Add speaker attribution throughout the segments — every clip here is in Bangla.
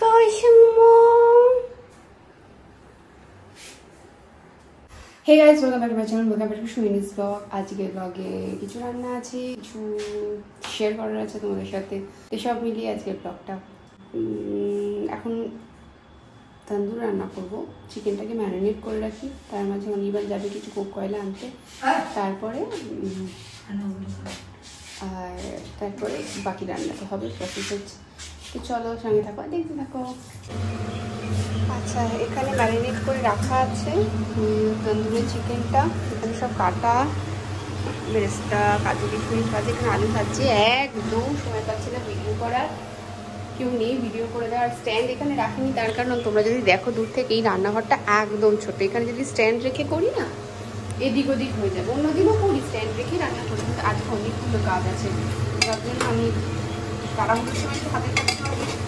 Speaker 1: Hey guys, welcome back to my channel, welcome back to Shwini's vlog. আজকের vlog-এ কিছু রান্না আছে, কিছু শেয়ার করার আছে তোমাদের সাথে। তো সব মিলিয়ে আজকের vlog-টা এখন তন্দুর রান্না করব। চিকেনটাকে ম্যারিনেট করে রাখি, তার মাঝে অনির্বাণ যাবে কিছু কয়লা আনতে, তারপরে বাকি রান্নাটা হবে, প্রসেস হচ্ছে। তো চলো সঙ্গে থাকো, দেখতে থাকো। আচ্ছা, এখানে ম্যারিনেট করে রাখা আছে তন্দুরের চিকেনটা। এখানে সব কাটা, বেরেস্তা, কাজু কিশমিশ ভাজি, এখানে আলু ভাজি। একদম সময় পাচ্ছি না ভিডিও করার, কেউ নেই ভিডিও করে দেওয়ার। স্ট্যান্ড এখানে রাখিনি, তার কারণ তোমরা যদি দেখো দূর থেকে এই রান্নাঘরটা একদম ছোট। এখানে যদি স্ট্যান্ড রেখে করি না, এদিক ওদিক হয়ে যাবে। অন্যদিনও করি স্ট্যান্ড রেখে রান্না করি, কিন্তু আজকে অনেকগুলো কাজ আছে, যার জন্য আমি তাড়াহুড়োর সময় একটু হাতের কাছে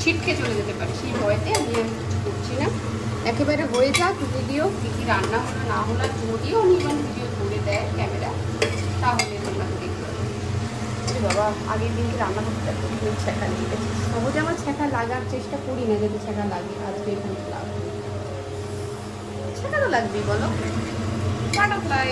Speaker 1: ছিটকে চলে যেতে পারি, সেই ভয়তে আমি কিছু করছি না। একেবারে হয়ে যাক ভিডিও, কী কী রান্না হলো না হলো, যদিও অনির্বাণ ভিডিও ধরে দেয় ক্যামেরা, তাহলে তোমরা তো দেখতে পাবে। বাবা, আগের দিনকে রান্না করতে ছ্যাঁকা লেগে গেছে। সহজে আমার ছ্যাঁকা লাগার চেষ্টা করি না, যদি ছ্যাঁকা লাগে। আজকে এখানে লাগবে, ছ্যাঁকা তো লাগবেই, বলো। বাটারফ্লাই।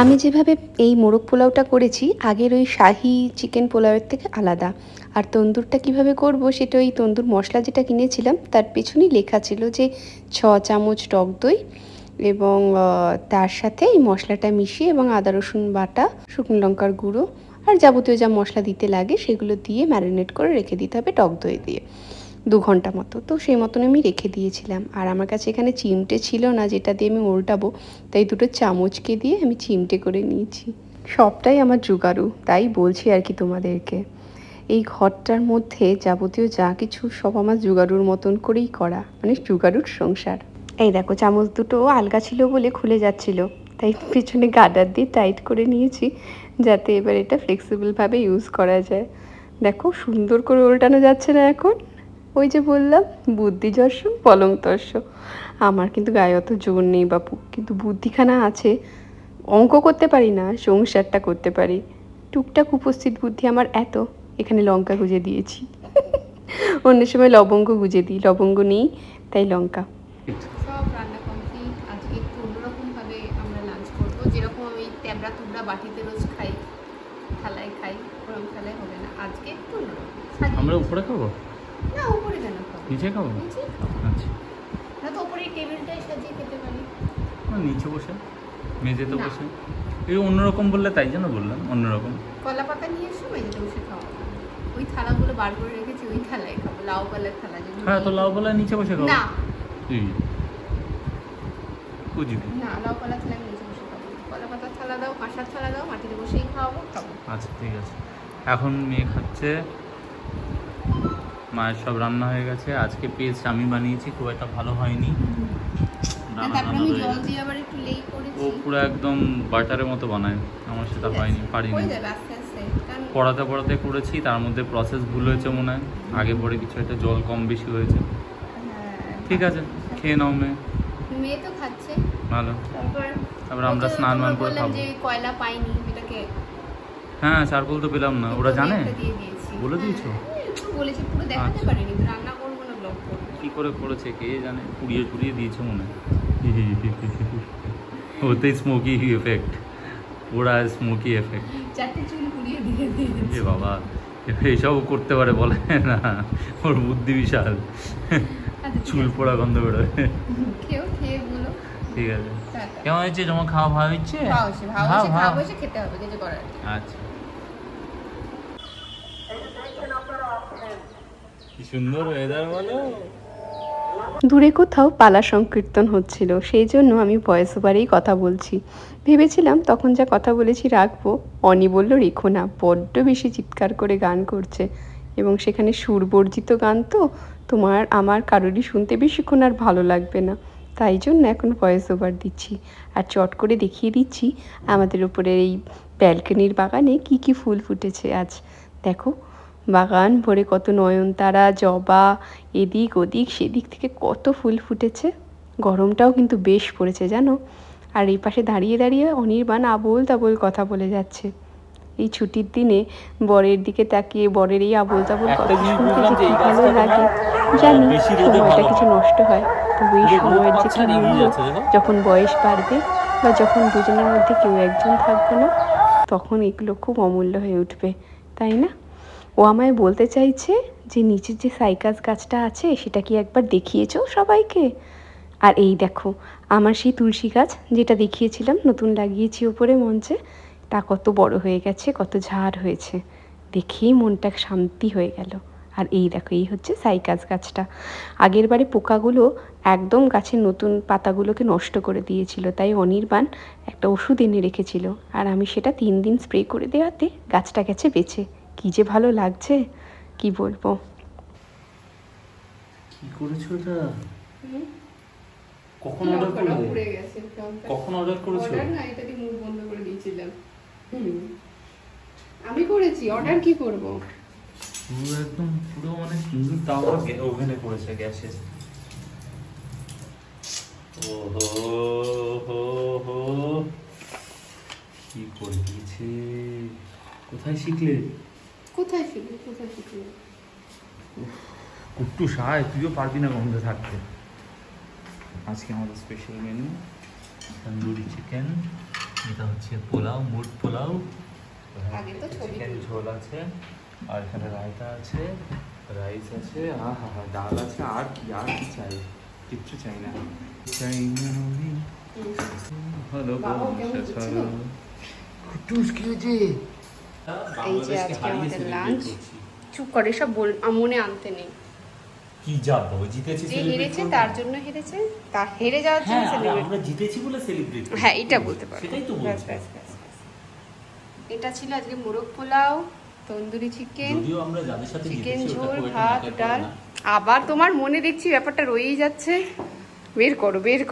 Speaker 1: আমি যেভাবে এই মোরগ পোলাওটা করেছি আগের ওই শাহি চিকেন পোলাওয়ের থেকে আলাদা। আর তন্দুরটা কিভাবে করব সেটা ওই তন্দুর মশলা যেটা কিনেছিলাম তার পেছনেই লেখা ছিল যে 6 চামচ টক দই এবং তার সাথে এই মশলাটা মিশিয়ে এবং আদা রসুন বাটা, শুকনো লঙ্কার গুঁড়ো আর যাবতীয় যা মশলা দিতে লাগে সেগুলো দিয়ে ম্যারিনেট করে রেখে দিতে হবে টক দই দিয়ে 2 ঘন্টা মতো। তো সেই মতন আমি রেখে দিয়েছিলাম। আর আমার কাছে এখানে চিমটে ছিল না যেটা দিয়ে আমি উল্টাবো, তাই 2টো চামচকে দিয়ে আমি চিমটে করে নিয়েছি। সবটাই আমার জোগাড়ু, তাই বলছি আর কি তোমাদেরকে। এই ঘরটার মধ্যে যাবতীয় যা কিছু সব আমার জোগাড়ুর মতন করেই করা, মানে জোগাড়ুর সংসার। এই দেখো, চামচ দুটো আলগা ছিল বলে খুলে যাচ্ছিল, তাই পেছনে গার্ডার দিয়ে টাইট করে নিয়েছি, যাতে এবার এটা ফ্লেক্সিবলভাবে ইউজ করা যায়। দেখো সুন্দর করে উল্টানো যাচ্ছে না এখন। ওই যে বললাম, বুদ্ধি যশ পলং তস্য। আমার কিন্তু গায়ে অত জোর নেই বাপু, কিন্তু বুদ্ধিখানা আছে। অঙ্ক করতে পারি না, সংসারটা করতে পারি। টুকটাক উপস্থিত বুদ্ধি আমার এত। এখানে লঙ্কা গুঁজে দিয়েছি, অন্য সময় লবঙ্গ গুঁজে দিই, লবঙ্গ নেই তাই লঙ্কা। সব রান্না কমপ্লিট। আজকে একটু অন্যরকমভাবে আমরা লাঞ্চ করবো। যেরকম আমি ট্যাবড়া টুবড়া বাটিতে রোজ খাই, থালায় খাই, ওরকম থালায় হবে না। আজকে একটু
Speaker 2: আমরা উপরে খাবো
Speaker 1: না, উপরে কেন খাবো,
Speaker 2: নিচে খাবো। আচ্ছা,
Speaker 1: না তো উপরে টেবিলটাই সাজিয়ে খেতে পারি,
Speaker 2: নিচে বসে মেঝেতে বসে। এই অন্যরকম বললে তাই জন্য বললাম অন্যরকম।
Speaker 1: কলা পাতা নিয়ে এসো, মেঝেতে বসে খাওয়া। ওই থালাগুলো বার করে রেখেছি, ওই থালায় খাবো, লাউ পালার থালা।
Speaker 2: হ্যাঁ, তো লাউ পালা নিচে বসে খাবো।
Speaker 1: না
Speaker 2: তুই বুঝবি
Speaker 1: না, লাউ পালার থালা নিচে বসে খাবো। কলা পাতার থালা দাও, কাঁসার থালা দাও, মাটিতে বসেই খাওয়াবো, খাবো।
Speaker 2: আচ্ছা ঠিক আছে। এখন মেয়ে খাচ্ছে, মায়ের সব রান্না হয়ে গেছে। আজকে পেস্ট আমি বানিয়েছি, খুব একটা ভালো হয়নি। ও পুরো একদম বাটারের মতো বানায়, আমার সেটা হয়নি, পারিনি। পড়াতে পড়াতে করেছি, তার মধ্যে প্রসেস ভুল হয়েছে মনে হয়, আগে পরে কিছু একটা জল কম বেশি হয়েছে। ঠিক আছে, খেয়ে নাও। মেয়ে তো খাচ্ছে ভালো। তারপর আমরা স্নান মান করে খাবো।
Speaker 1: কয়লা পাইনি এটাকে,
Speaker 2: হ্যাঁ চারকোল তো পেলাম না, ওরা জানে, বলে দিয়েছো?
Speaker 1: বলেছি, পুরো দেখাতে পারিনি, রান্না করবো না ব্লগ করবো।
Speaker 2: কি করে করেছে কে জানে, পুড়িয়ে দিয়েছে মনে হয়। ওতে স্মোকি এফেক্ট, ওরা স্মোকি এফেক্ট।
Speaker 1: 4টে চুল পুড়িয়ে দিয়েছে।
Speaker 2: এ বাবা, এইসব করতে পারে বলে না, ওর বুদ্ধি বিশাল। চুল পোড়া গন্ধ বেরোয়।
Speaker 1: খেয়ে বলো।
Speaker 2: ঠিক আছে, কেমন হয়েছে তোমার খাওয়া? ভালো হচ্ছে?
Speaker 1: খেতে হবে, কিছু করার।
Speaker 2: আচ্ছা, কি সুন্দর ওয়েদার বলো।
Speaker 3: দূরে কোথাও পালা সংকীর্তন হচ্ছিল, সেই জন্য আমি ভয়েস ওভারেই কথা বলছি। ভেবেছিলাম তখন যা কথা বলেছি রাখবো, অনি বলল রেখো না, বড্ড বেশি চিৎকার করে গান করছে এবং সেখানে সুরবর্জিত গান, তো তোমার আমার কারোরই শুনতে বেশিক্ষণ আর ভালো লাগবে না, তাই জন্য এখন ভয়েস ওভার দিচ্ছি। আর চট করে দেখিয়ে দিচ্ছি আমাদের উপরের এই ব্যালকনির বাগানে কি কি ফুল ফুটেছে আজ। দেখো, বাগান ভরে কত নয়নতারা, জবা, এদিক ওদিক সেদিক থেকে কত ফুল ফুটেছে। গরমটাও কিন্তু বেশ পড়েছে জানো। আর এই পাশে দাঁড়িয়ে দাঁড়িয়ে অনির্বাণ আবোল তাবোল কথা বলে যাচ্ছে। এই ছুটির দিনে বরের দিকে তাকিয়ে বরের এই আবোল তাবোল কথা শুনতে যে কি ভালো লাগে। জানি সময়টা কিছু নষ্ট হয়, তবে এই সময়ের যে কি মূল্য, যখন বয়স বাড়বে বা যখন দুজনের মধ্যে কেউ একজন থাকবে না, তখন এগুলো খুব অমূল্য হয়ে উঠবে, তাই না? ও আমায় বলতে চাইছে যে নিচের যে সাইকাস গাছটা আছে সেটা কি একবার দেখিয়েছো সবাইকে? আর এই দেখো আমার সেই তুলসী গাছ যেটা দেখিয়েছিলাম নতুন লাগিয়েছি ওপরে মঞ্চে, তা কত বড় হয়ে গেছে, কত ঝাড় হয়েছে, দেখেই মনটা শান্তি হয়ে গেল। আর এই দেখো এই হচ্ছে সাইকাস গাছটা। আগের বারে পোকাগুলো একদম গাছের নতুন পাতাগুলোকে নষ্ট করে দিয়েছিল, তাই অনির্বাণ একটা ওষুধ এনে রেখেছিল, আর আমি সেটা 3 দিন স্প্রে করে দেওয়াতে গাছটা গেছে বেঁচে। কি যে ভালো লাগছে কি বলবো।
Speaker 2: কি করেছো এটা? কখন অর্ডার করলে? কখন অর্ডার করেছো?
Speaker 1: অর্ডার না, এটা দিয়ে মুখ বন্ধ করে দিয়েছিলাম। আমি করেছি, অর্ডার কি করব?
Speaker 2: পুরো একদম পুরো মানে সুন্দর তাও ওভেনে করেছে গ্যাসে। ওহো হো হো, কি করে দিয়েছে! কোথায় শিখলে?
Speaker 1: কোথায় শিখলে?
Speaker 2: কুট্টু সায়, তুইও পারবি না গন্ধে থাকতে। আজকে আমাদের স্পেশাল মেনু তন্দুরি চিকেন, এটা হচ্ছে পোলাও, মুড পোলাও, চিকেন ঝোল আছে, আর এখানে রায়তা আছে, রাইস আছে, হা ডাল আছে, আর কি চাই? কিচ্ছু চাই না, হ্যালো কুট্টুস, কি হয়েছে?
Speaker 1: এই যে আজকে আমাদের লাঞ্চ। চুপ করে, সব মনে আনতে নেই।
Speaker 2: কি যাবো, জিতেছি,
Speaker 1: যে হেরেছে তার জন্য হেরেছে, তার হেরে যাওয়ার জন্য সেলিব্রেট।
Speaker 2: আমরা জিতেছি বলে সেলিব্রেট,
Speaker 1: হ্যাঁ এটা বলতে পারো।
Speaker 2: সেটাই তো বলছি।
Speaker 1: এটা ছিল আজকে মোরগ পোলাও, তন্দুরি চিকেন,
Speaker 2: যদিও আমরা যাদের সাথে
Speaker 1: চিকেন
Speaker 2: জিতেছি
Speaker 1: ঝোল,
Speaker 2: ওটা
Speaker 1: ভাত, ডাল। আবার তোমার মনে দেখছি ব্যাপারটা রয়েই যাচ্ছে। বের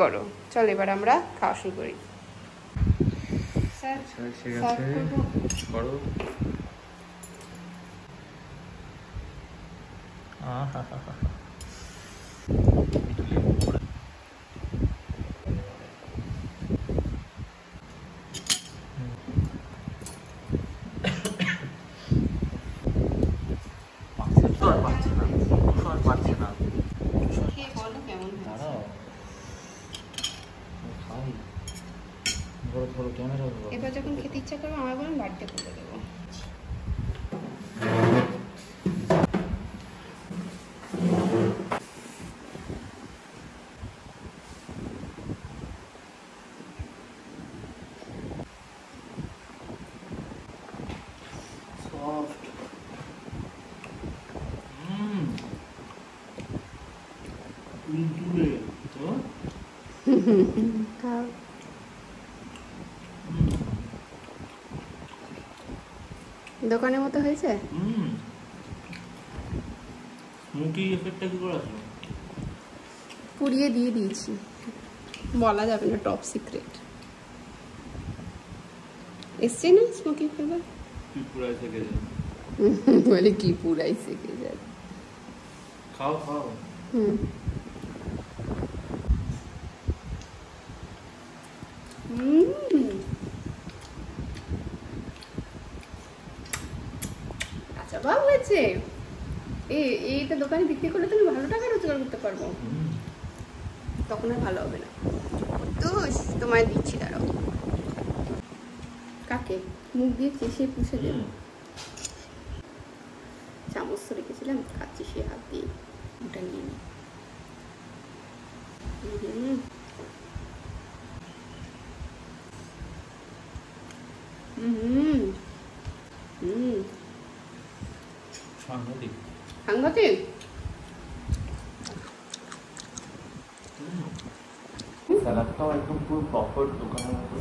Speaker 1: করো। চল এবার আমরা খাওয়া শুরু করি। এবার যখন খেতে ইচ্ছা করবে আমার বলুন, বাড়িতে করে দেবো। দোকানের মতো হয়েছে।
Speaker 2: স্মোকি এফেক্টটা কি করে আসলো?
Speaker 1: পুড়িয়ে দিয়ে দিয়েছি, বলা যাবে না, টপ সিক্রেট। এসছে না স্মোকি ফ্লেভার?
Speaker 2: কি পুরাই থেকে যায়
Speaker 1: বলে কি পুরাই থেকে যায়।
Speaker 2: খাও
Speaker 1: আচ্ছা ভালো হয়েছে। এইটা দোকানে বিক্রি করলে তুমি ভালো টাকা রোজগার করতে পারবো, তখন আর ভালো হবে না। তো তোমায় দিচ্ছি, দাঁড়াও। কাকে মুখ দিয়ে চেষে পুষে দেব। চামচ তো রেখেছিলাম, খাচ্ছি সে হাত দিয়ে, ওটা নিয়ে নি। সাংঘাতিক।
Speaker 2: স্যালাডটাও একদম পুরো প্রপার দোকানের মতো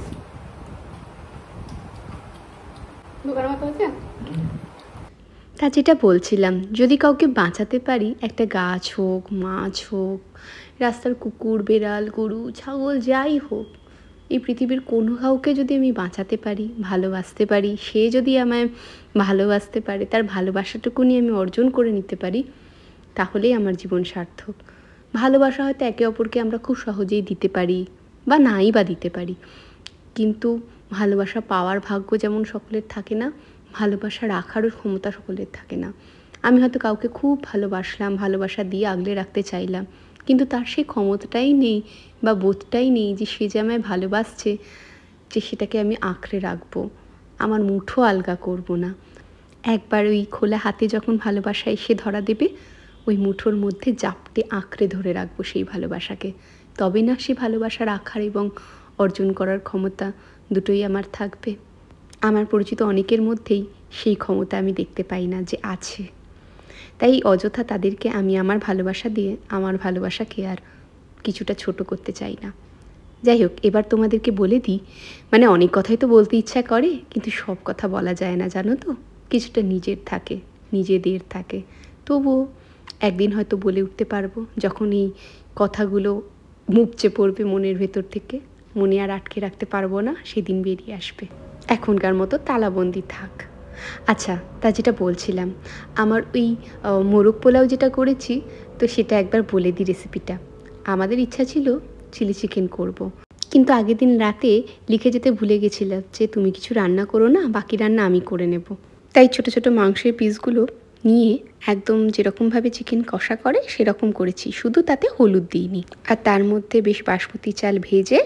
Speaker 1: হয়েছে।
Speaker 3: তা যেটা বলছিলাম, যদি কাউকে বাঁচাতে পারি, একটা গাছ হোক, মাছ হোক, রাস্তার কুকুর, বেড়াল, গরু, ছাগল, যাই হোক, এই পৃথিবীর কোনো কাউকে যদি আমি বাঁচাতে পারি, ভালোবাসতে পারি, সে যদি আমায় ভালোবাসতে পারে, তার ভালোবাসাটুকুনি আমি অর্জন করে নিতে পারি, তাহলেই আমার জীবন সার্থক। ভালোবাসা হয়তো একে অপরকে আমরা খুব সহজেই দিতে পারি বা নাই বা দিতে পারি, কিন্তু ভালোবাসা পাওয়ার ভাগ্য যেমন সকলের থাকে না,
Speaker 1: ভালোবাসা রাখারও ক্ষমতা সকলের থাকে না। আমি হয়তো কাউকে খুব ভালোবাসলাম, ভালোবাসা দিয়ে আগলে রাখতে চাইলাম, কিন্তু তার সেই ক্ষমতাটাই নেই বা বোধটাই নেই যে সে যে আমায় ভালোবাসছে, যে সেটাকে আমি আঁকড়ে রাখবো, আমার মুঠো আলগা করব না। একবার ওই খোলা হাতে যখন ভালোবাসা এসে ধরা দেবে, ওই মুঠোর মধ্যে জাপটে আঁকড়ে ধরে রাখবো সেই ভালোবাসাকে। তবে না সে ভালোবাসা রাখার এবং অর্জন করার ক্ষমতা দুটোই আমার থাকবে। আমার পরিচিত অনেকের মধ্যেই সেই ক্ষমতা আমি দেখতে পাই না যে আছে। তাই অযথা তাদেরকে আমি আমার ভালোবাসা দিয়ে আমার ভালোবাসাকে আর কিছুটা ছোট করতে চাই না। যাই হোক, এবার তোমাদেরকে বলে দিই, মানে অনেক কথাই তো বলতে ইচ্ছা করে, কিন্তু সব কথা বলা যায় না, জানো তো। কিছুটা নিজেদের থাকে। তবুও একদিন হয়তো বলে উঠতে পারবো, যখন এই কথাগুলো মুপচে পড়বে মনের ভেতর থেকে, মনে আর আটকে রাখতে পারবো না, সেদিন বেরিয়ে আসবে। এখনকার মতো তালাবন্দি থাক। আচ্ছা, তা যেটা বলছিলাম, আমার ওই মোরগ পোলাও যেটা করেছি, তো সেটা একবার বলে দিই রেসিপিটা। আমাদের ইচ্ছা ছিল চিলি চিকেন করব, কিন্তু আগের দিন রাতে লিখে যেতে ভুলে গেছিলাম যে তুমি কিছু রান্না করো না, বাকি রান্না আমি করে নেব। তাই ছোট ছোট মাংসের পিসগুলো নিয়ে একদম যেরকমভাবে চিকেন কষা করে সেরকম করেছি, শুধু তাতে হলুদ দিইনি। আর তার মধ্যে বেশ বাসমতি চাল ভেজে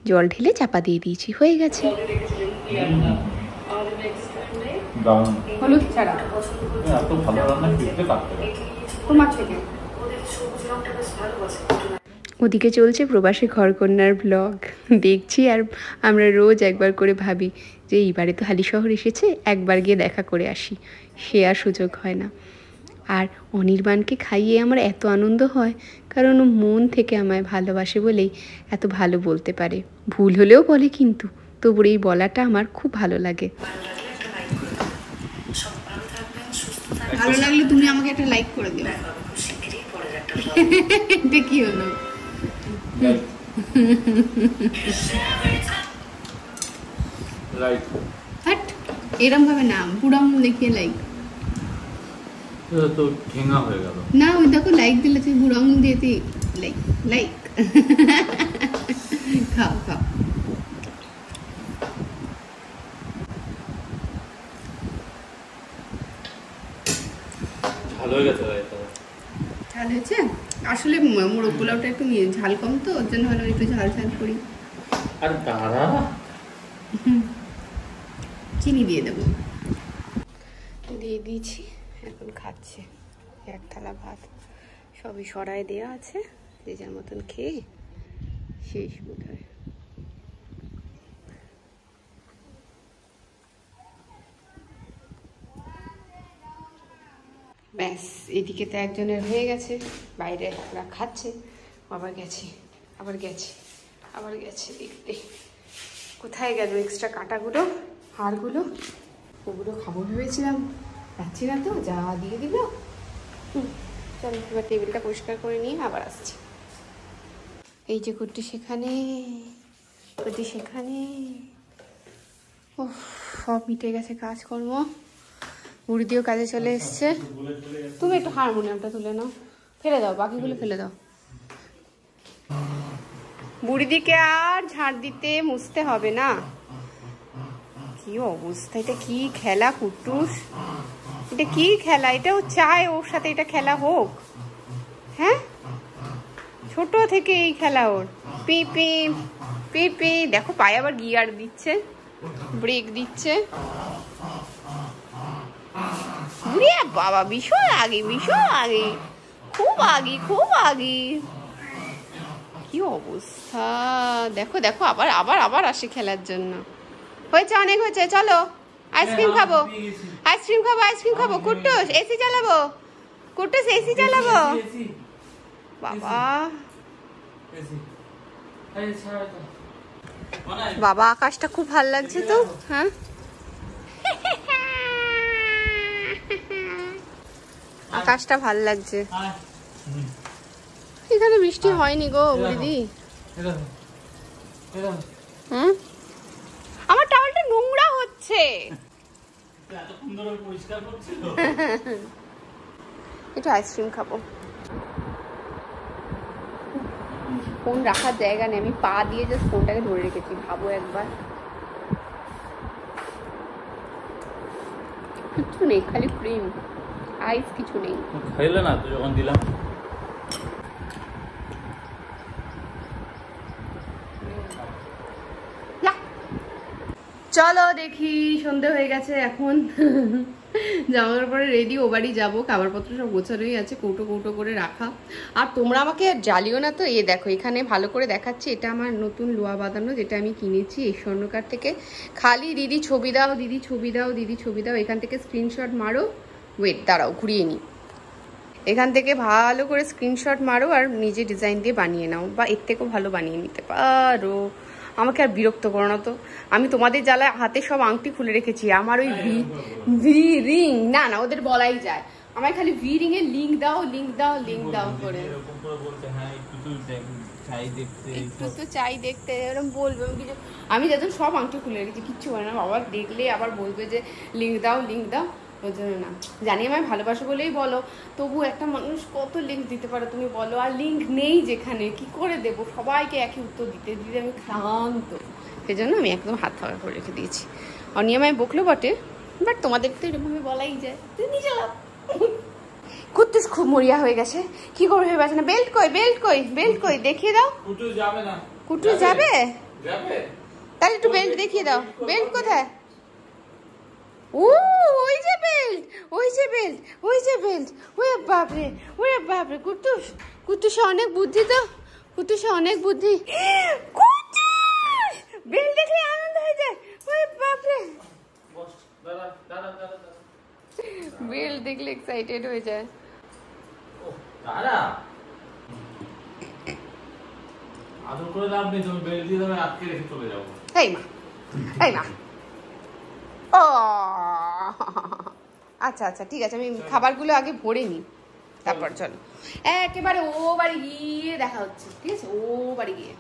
Speaker 1: জল ঢেলে চাপা দিয়ে দিয়েছি, হয়ে গেছে। হলুদ ছাড়া ওদিকে চলছে প্রবাসী ঘরকন্যার ব্লগ দেখছি, আর আমরা রোজ একবার করে ভাবি যে এইবারে তো হালিশহর এসেছে, একবার গিয়ে দেখা করে আসি। সে আর সুযোগ হয় না। আর অনির্বাণকে খাইয়ে আমার এত আনন্দ হয়, কারণ ও মন থেকে আমায় ভালোবাসে বলেই এত ভালো বলতে পারে। ভুল হলেও বলে, কিন্তু তবু এই বলাটা আমার খুব ভালো লাগে।
Speaker 3: ভালো লাগলে তুমি আমাকে একটা লাইক করে দিও। এটা কি হলো? এরম ভাবে না, পুরো দেখিয়ে লাইক
Speaker 2: তো ঠেঙ্গা হয়ে গেল
Speaker 3: না। ওই দেখো লাইক দিলে তুই বুড়ো আঙুল দিয়ে লাইক লাইক খাও খাও।
Speaker 2: ভালো হয়ে গেছে।
Speaker 3: ঝাল হয়েছে আসলে, মোরগ পোলাওটা একটু ঝাল কম, তো ওর জন্য হলো একটু ঝাল ঝাল করি।
Speaker 2: আর দাঁড়া,
Speaker 3: চিনি দিয়ে দেবো, দিয়ে দিয়েছি, এখন খাচ্ছে। এক থালা ভাত সবই সরায় দেওয়া আছে, যে যার মতন খেয়ে শেষ বোধ হয়। ব্যাস, এদিকে তো একজনের হয়ে গেছে, বাইরে ওরা খাচ্ছে, আবার গেছে দেখতে। কোথায় গেল এক্সট্রা কাটাগুলো, হাড়গুলো? ওগুলো খাবো ভেবেছিলাম, যাচ্ছি না তো, যা দিয়ে দিল। চলো এবার টেবিলটা পরিষ্কার করে নিয়ে আবার আসছি। এই যে কুট্টি সেখানে, ও সব মিটে গেছে কাজকর্ম। বুড়িদিও কাজে চলে এসছে। তুমি একটু হারমোনিয়ামটা তুলে নাও, ফেলে দাও, বাকিগুলো ফেলে দাও। বুড়িদিকে আর ঝাড় দিতে মুছতে হবে না। কি অবস্থা, এটা কি খেলা কুট্টুস, এটা কি খেলা? এটাও চায় ওর সাথে এটা খেলা হোক? হ্যাঁ, ছোট থেকে এই খেলা ওর। পিপি পিপি, দেখো পায়ে আবার গিয়ার দিচ্ছে, ব্রেক দিচ্ছে। বাবা ভীষণ আগে, খুব আগে। কি অবস্থা, দেখো আবার আসে খেলার জন্য। হয়েছে, অনেক হয়েছে, চলো আইসক্রিম খাবো। কুট্টুস এসি চালাবো। বাবা আকাশটা খুব ভালো লাগছে তো। হ্যাঁ, আকাশটা ভাল লাগছে। এখানে বৃষ্টি হয়নি গো দিদি। আমার টাওয়ালটা নোংরা হচ্ছে। একটু আইসক্রিম খাবো। ফোন রাখার জায়গা নেই, আমি পা দিয়ে জাস্ট ফোনটাকে ধরে রেখেছি। ভাবো একবার,
Speaker 1: কিছু নেই, খালি ক্রিম, আইস কিছু নেই।
Speaker 2: খাইলে না তো যখন দিলাম।
Speaker 1: চলো দেখি, সন্ধে হয়ে গেছে এখন। জামার পরে রেডি, ও বাড়ি যাবো। খাবারপত্র সব গোছানোই আছে, কৌটো কৌটো করে রাখা। আর তোমরা আমাকে জ্বালিও না তো। দেখো এখানে ভালো করে দেখাচ্ছি, এটা আমার নতুন লোয়া বাঁধানো, যেটা আমি কিনেছি এই স্বর্ণকার থেকে। খালি দিদি ছবি দাও, দিদি ছবি দাও, দিদি ছবি দাও। এখান থেকে স্ক্রিনশট মারো। ওয়েট দাঁড়াও, ঘুরিয়ে নিই। এখান থেকে ভালো করে স্ক্রিনশট মারো আর নিজে ডিজাইন দিয়ে বানিয়ে নাও, বা এর থেকেও ভালো বানিয়ে নিতে পারো। আমাকে আর বিরক্ত করো না তো। আমি তোমাদের জ্বালায় হাতে সব আংটি খুলে রেখেছি। আমার ওই ভি রিং না, ওদের বলাই যায়। আমায় খালি ভি রিং এর লিঙ্ক দাও, লিঙ্ক দাও, লিঙ্ক দাও করে। একটু তো চাই দেখতে, এরকম বলবে। আমি যখন সব আংটি খুলে রেখেছি, কিচ্ছু হয় না। বাবা দেখলে আবার বলবে যে লিঙ্ক দাও, লিঙ্ক দাও। ওই জন্য না, জানি আমায় ভালোবাসো বলেই বলো, তবু একটা মানুষ কত লিঙ্ক দিতে পারে তুমি বলো। আর লিঙ্ক নেই যেখানে, কি করে দেবো? সবাইকে একই উত্তর দিতে দিতে আমি ক্লান্ত। সেই জন্য আমি একদম হাত ফাঁকা করে রেখে দিয়েছি। অনিয়মায় বকলো বটে, বাট তোমাদের তো এরকমভাবে বলাই যায়। তুই নিয়ে চালাও। কুট্টুস খুব মরিয়া হয়ে গেছে। কি করবে ভেবে পাচ্ছে না। বেল্ট কই, বেল্ট কই, বেল্ট কই, দেখিয়ে দাও।
Speaker 2: কুটুস যাবে না।
Speaker 1: কুট্টুস যাবে?
Speaker 2: যাবে।
Speaker 1: তাহলে একটু বেল্ট দেখিয়ে দাও। বেল্ট কোথায়? ও ওই যে বেল্ট, ওই যে বেল্ট, ওই যে বেল্ট। ওরে বাপরে, ওরে বাপরে। কুট্টুস, কুট্টুসে অনেক বুদ্ধি তো, কুট্টুসে অনেক বুদ্ধি। কুট্টুস বেল্ট দেখলে আনন্দ হয়ে যায়। ওরে বাপরে, বেল্ট দেখলে এক্সাইটেড হয়ে যায়।
Speaker 2: দাদা আদর করে লাভ নেই, তুমি বেল্ট দিয়ে দেবে, আটকে রেখে চলে যাবো।
Speaker 1: এই মা, এই মা। ও আচ্ছা আচ্ছা ঠিক আছে, আমি খাবারগুলো আগে ভরে নিই, তারপর চলো। একেবারে ও বাড়ি গিয়ে দেখা হচ্ছে, ঠিক আছে? ও বাড়ি গিয়ে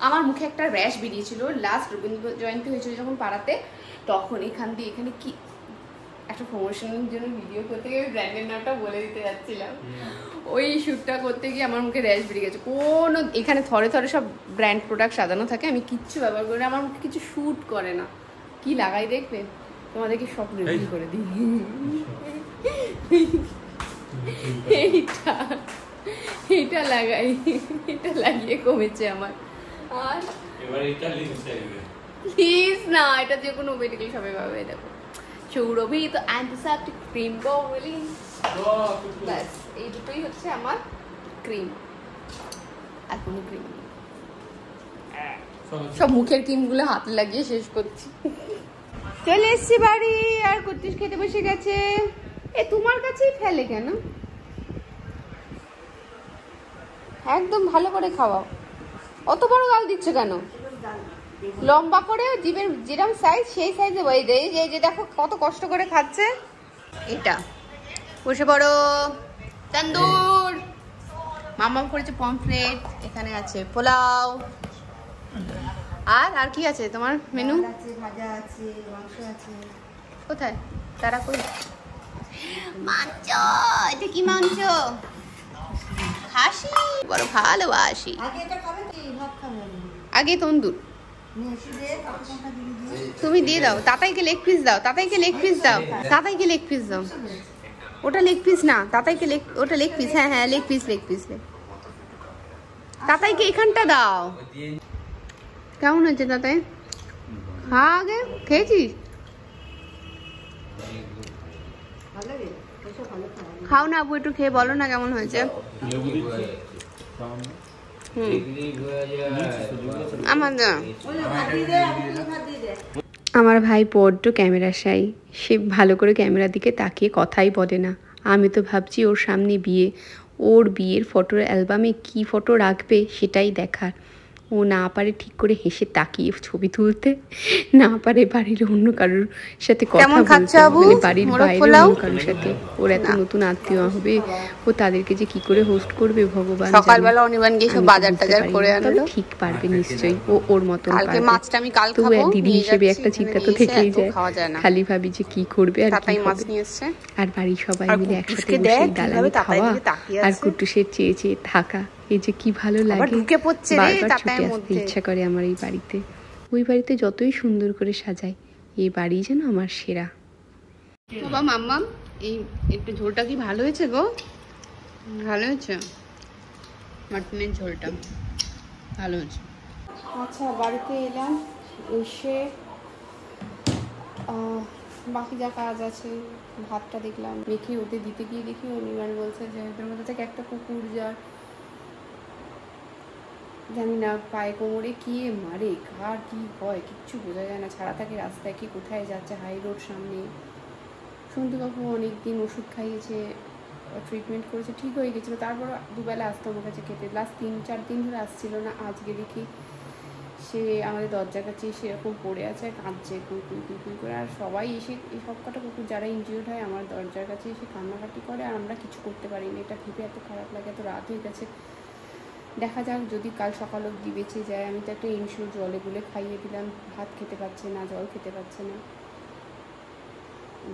Speaker 1: আমার মুখে একটা র্যাশ বেরিয়েছিল লাস্ট রবীন্দ্র জয়ন্তী হয়েছিল যখন পাড়াতে, তখন এখান দিয়ে এখানে কি একটা প্রমোশনের জন্য ভিডিও করতে গিয়ে আমি ব্র্যান্ডের নামটা বলে দিতে যাচ্ছিলাম। ওই শ্যুটটা করতে গিয়ে আমার মুখে র্যাশ বেরিয়ে গেছে। কোনো এখানে থরে থরে সব ব্র্যান্ড প্রোডাক্ট সাজানো থাকে, আমি কিচ্ছু ব্যবহার করি না, আমার মুখে কিছু শ্যুট করে না। কি লাগাই দেখবে, তোমাদেরকে সব রিভিল করে দিই। এইটা লাগাই, এটা লাগিয়ে কমেছে আমার। আর
Speaker 2: এবারে এটা লিংক চাইবে
Speaker 1: প্লিজ না, এটা যে কোনো মেডিকেল শপে পাবে। দেখো সৌরভী তো অ্যান্টিসেপ্টিক ক্রিম গো বলি, ব্যাস এই দুটোই হচ্ছে আমার ক্রিম, আর কোনো ক্রিম নেই। সব মুখের ক্রিমগুলো হাতে লাগিয়ে শেষ করছি। চলে এসছি বাড়ি, আর কুট্টুস খেতে বসে গেছে। এ তোমার কাছেই ফেলে কেন? একদম ভালো করে খাওয়াও। অত বড় গাল দিচ্ছ কেন? লম্বা করে জিভের যেরকম সাইজ সেই সাইজে বই দেয়। এই যে দেখো কত কষ্ট করে খাচ্ছে। এটা বসে পড়ো। তন্দুর মামা করেছে পমফ্রেট, এখানে আছে পোলাও, আর কি আছে তোমার মেনু?
Speaker 4: ভাজা আছে, মাংস আছে।
Speaker 1: কোথায় তারা? কই মাংস? এটা কি মাংস? খাসি, বড় ভালোবাসি।
Speaker 4: আগে এটা খাবে কি ভাত খাবে?
Speaker 1: আগে তন্দুর তুমি দিয়ে দাও। তাতাইকে লেগ পিস দাও, তাতাইকে লেগ পিস দাও, তাতাইকে লেগ পিস দাও। ওটা লেগ পিস না, তাতাইকে লেগ, ওটা লেগ পিস। হ্যাঁ হ্যাঁ লেগ পিস, লেগ পিস। তাতাইকে এখানটা দাও। কেমন হয়েছে তাতাই? হ্যাঁ আগে খেয়েছিস? খাও না আবু, একটু খেয়ে বলো না কেমন হয়েছে।
Speaker 3: আমার ভাই বড্ড ক্যামেরা শাই, সে ভালো করে ক্যামেরার দিকে তাকিয়ে কথাই বলে না। আমি তো ভাবছি ওর সামনে বিয়ে, ওর বিয়ের ফটোর অ্যালবামে কি ফটো রাখবে সেটাই দেখার। ও না পারে ঠিক করে হেসে তাকিয়ে ছবি তুলতে, না পারে বাড়ির অন্য কারোর সাথে কথা বলতে, মানে বাড়ির বাইরে অন্য কারোর সাথে। ওর এত নতুন আত্মীয় হবে, ও তাদেরকে যে কি করে হোস্ট করবে ভগবান।
Speaker 1: সকালবেলা অনির্বাণ গিয়ে সব বাজার টাজার করে আনলো।
Speaker 3: ঠিক পারবে নিশ্চয়ই, ও ওর মতো
Speaker 1: কালকে মাছটা আমি কাল খাবো।
Speaker 3: তবু দিদি হিসেবে একটা চিন্তা তো থেকেই যায়, খালি ভাবি যে কি করবে আর কি
Speaker 1: মাছ নিয়ে এসেছে।
Speaker 3: আর বাড়ির সবাই মিলে একসাথে বসে দালানে খাওয়া আর কুটুসের চেয়ে চেয়ে থাকা, এই যে কি ভালো লাগে। বারবার ছুটে আসতে ইচ্ছা করে আমার এই বাড়িতে। ওই বাড়িতে যতই সুন্দর করে সাজায়, এই বাড়ি যেন আমার সেরা।
Speaker 1: বাবা মাম্মাম এই একটু ঝোলটা কি ভালো হয়েছে গো? ভালো হয়েছে মাটনের ঝোলটা, ভালো হয়েছে। আচ্ছা বাড়িতে এলাম, এসে বাকি যা কাজ আছে ভাতটা দেখলাম মেখে ওদের দিতে গিয়ে দেখি অনিমার বলছে যে ওদের মধ্যে থেকে একটা কুকুর যার জানি না পায়ে কোমরে কি মারে, কার কি হয় কিচ্ছু বোঝা যায় না, ছাড়া থাকে রাস্তায়, কি কোথায় যাচ্ছে, হাই রোড সামনে। সন্ধ্যেবাবু অনেক দিন ওষুধ খাইয়েছে, ট্রিটমেন্ট করেছে, ঠিক হয়ে গেছিলো, তারপর দুবেলা আসতো আমার কাছে খেতে, লাস্ট 3-4 দিন ধরে আসছিল না। আজকে দেখি সে আমাদের দরজার কাছে সেরকম পড়ে আছে, কাঁদছে কুকুর কুকুর করে, আর সবাই এসে এই সব কটা কুকুর যারা ইনজিওর্ড হয় আমার দরজার কাছে এসে কান্নাকাটি করে, আর আমরা কিছু করতে পারি না। এটা ভেবে এত খারাপ লাগে, এত রাত হয়ে গেছে। দেখা যাক যদি কাল সকাল অবধি বেঁচে যায়। আমি তো একটা ইনশিওর জলে গুলে খাইয়ে দিলাম, ভাত খেতে পারছে না, জল খেতে পারছে না,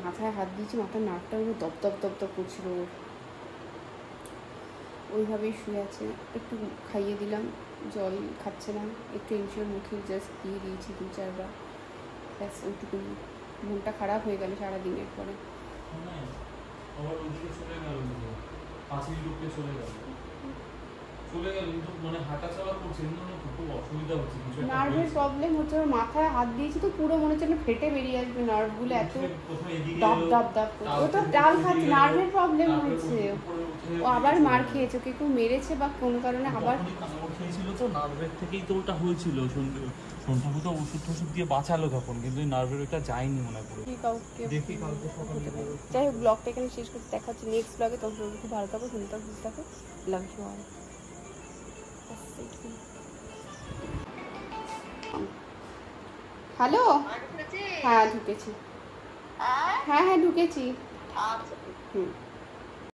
Speaker 1: মাথায় হাত দিয়েছি, মাথার নাকটা ওর দপ দপ দপ দপ করছিল, ওর ওইভাবেই শুয়ে আছে। একটু খাইয়ে দিলাম, জল খাচ্ছে না, একটু ইনশিওর মুখে জাস্ট দিয়ে দিয়েছি 2-4 বার, ব্যাস ওইটুকুনি। মনটা খারাপ হয়ে গেল সারাদিনের পরে। নার্ভের প্রবলেম হচ্ছে, ওর মাথায় হাত দিয়েছি তো পুরো মনে হচ্ছে ফেটে বেরিয়ে আসবে নার্ভগুলো, এত দাব দাব দাব করছে। ও তো ডাল খাচ্ছে, নার্ভের প্রবলেম হয়েছে, ও আবার মার খেয়েছে, ওকে কেউ মেরেছে বা কোনো কারণে আবার
Speaker 2: খেয়েছিল, তো নার্ভের থেকেই তো ওটা হয়েছিল। সন্ধ্যাবু তো ওষুধ টষুধ দিয়ে বাঁচালো তখন, কিন্তু নার্ভের ওটা যায়নি মনে হয় পুরো। দেখি কালকে সকালে।
Speaker 1: যাই হোক ব্লগটা এখানে শেষ করতে, দেখা হচ্ছে নেক্সট ব্লগে। তখন খুব ভালো থাকো, সুন্দর থাকো, সুস্থ থাকো, লাভ ইউ অল। হ্যালো, হ্যাঁ ঢুকেছি, হ্যাঁ ঢুকেছি। হুম।